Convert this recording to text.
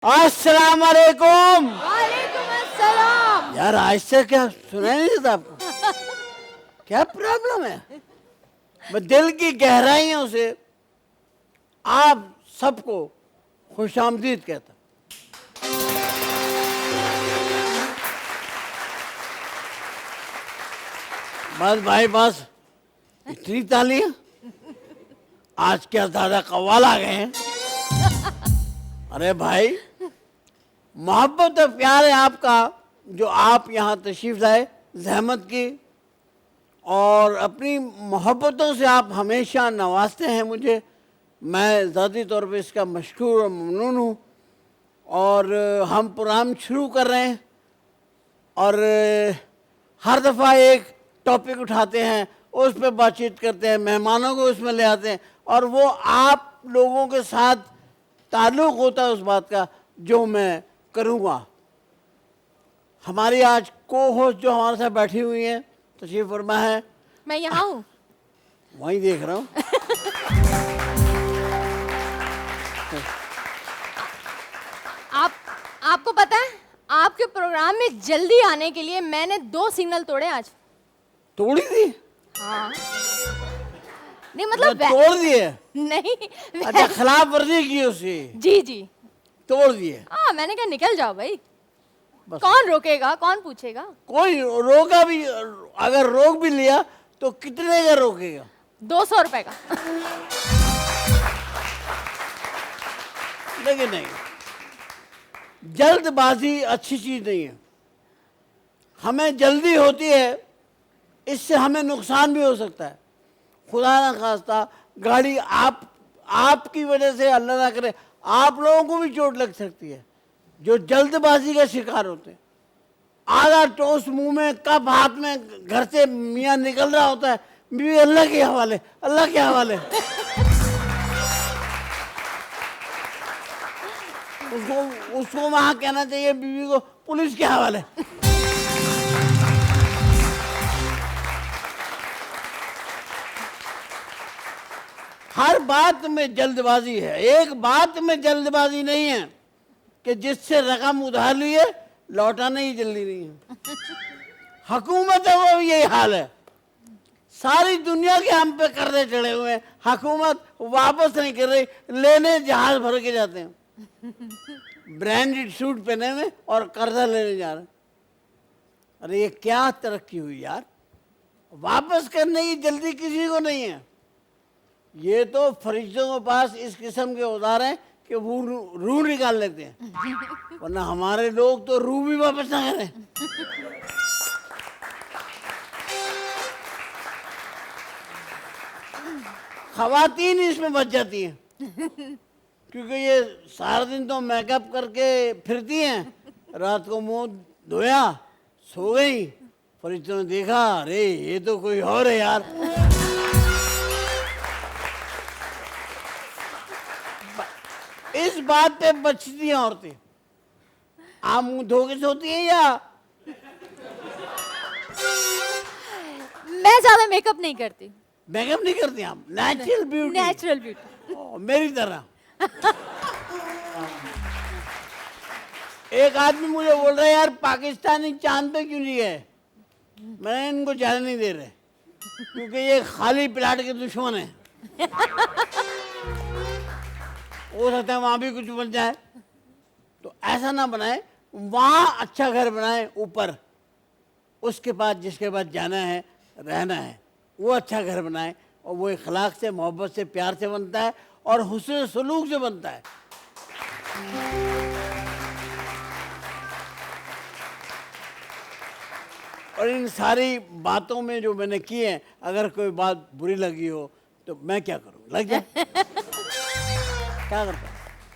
अस्सलाम वालेकुम। वालेकुम अस्सलाम। यार आज से क्या सुना नहीं देता आपको? क्या प्रॉब्लम है? मैं दिल की गहराइयों से आप सबको खुशामदीद कहता। बस भाई बस, इतनी तालियां? आज क्या ज्यादा कव्वाल आ गए हैं? अरे भाई, मोहब्बत और प्यार है आपका जो आप यहाँ तशरीफ लाए, जहमत की, और अपनी मोहब्बतों से आप हमेशा नवाजते हैं मुझे। मैं ज़ाती तौर पे इसका मशकूर और ममनून हूँ। और हम प्रोग्राम शुरू कर रहे हैं और हर दफ़ा एक टॉपिक उठाते हैं, उस पर बातचीत करते हैं, मेहमानों को उसमें ले आते हैं और वो आप लोगों के साथ ताल्लुक़ होता है उस बात का जो मैं करूँगा। हमारी आज को होस्ट जो हमारे साथ बैठी हुई हैं, तशरीफ फरमा है। मैं यहाँ हूँ। वहीं देख रहा हूँ। आपको पता है, आपके प्रोग्राम में जल्दी आने के लिए मैंने 2 सिग्नल तोड़े आज। तोड़ी थी? हाँ। नहीं मतलब तोड़ दिए? नहीं। अच्छा, खिलाफ वर्जी की उसकी? जी जी। तोड़ दिए? हाँ, मैंने कहा निकल जाओ भाई। बस। कौन रोकेगा, कौन पूछेगा? कोई रोका भी, अगर रोक भी लिया तो कितने का रोकेगा? 200 रुपए का। लेकिन नहीं, जल्दबाजी अच्छी चीज नहीं है। हमें जल्दी होती है, इससे हमें नुकसान भी हो सकता है। खुदा ना खास्ता गाड़ी आपकी वजह से, अल्लाह ना करे, आप लोगों को भी चोट लग सकती है जो जल्दबाजी का शिकार होते हैं। आधा टोस्ट मुंह में, कप हाथ में, घर से मियाँ निकल रहा होता है, बीवी अल्लाह के हवाले, अल्लाह के हवाले। उसको वहां कहना चाहिए बीवी को पुलिस के हवाले। हर बात में जल्दबाजी है। एक बात में जल्दबाजी नहीं है कि जिससे रकम उधार लिए लौटाने ही जल्दी नहीं है। हुकूमत है वो यही हाल है। सारी दुनिया के हम पे कर्जे चढ़े हुए हैं, हुकूमत वापस नहीं कर रही, लेने जहाज भर के जाते हैं ब्रांडेड सूट पहने में और कर्जा लेने जा रहे हैं। अरे ये क्या तरक्की हुई यार, वापस करने की जल्दी किसी को नहीं है। ये तो फरिश्तों के पास इस किस्म के औजार हैं कि वो रूह निकाल लेते हैं, वरना हमारे लोग तो रूह भी वापस ना करें। खवातीन इसमें बच जाती हैं क्योंकि ये सारा दिन तो मेकअप करके फिरती हैं, रात को मुंह धोया, सो गई, फरिश्तों ने देखा, अरे ये तो कोई और है यार। इस बात पे बचती हैं औरतें। आप मुंह धो के सोती हैं या? मैं ज्यादा मेकअप नहीं करती। मेकअप नहीं करती आप? Natural beauty? Natural beauty. मेरी तरह। एक आदमी मुझे बोल रहा है यार पाकिस्तानी चांद पे क्यों नहीं गए? मैंने इनको जाने नहीं दे रहे क्योंकि ये खाली प्लाट के दुश्मन है। हो सकता है वहां भी कुछ बन जाए, तो ऐसा ना बनाए, वहां अच्छा घर बनाए ऊपर, उसके बाद जिसके बाद जाना है, रहना है, वो अच्छा घर बनाए और वो इखलाक से, मोहब्बत से, प्यार से बनता है और हुस्न सलूक से बनता है। और इन सारी बातों में जो मैंने की है, अगर कोई बात बुरी लगी हो तो मैं क्या करूं? लग जाए क्या करता?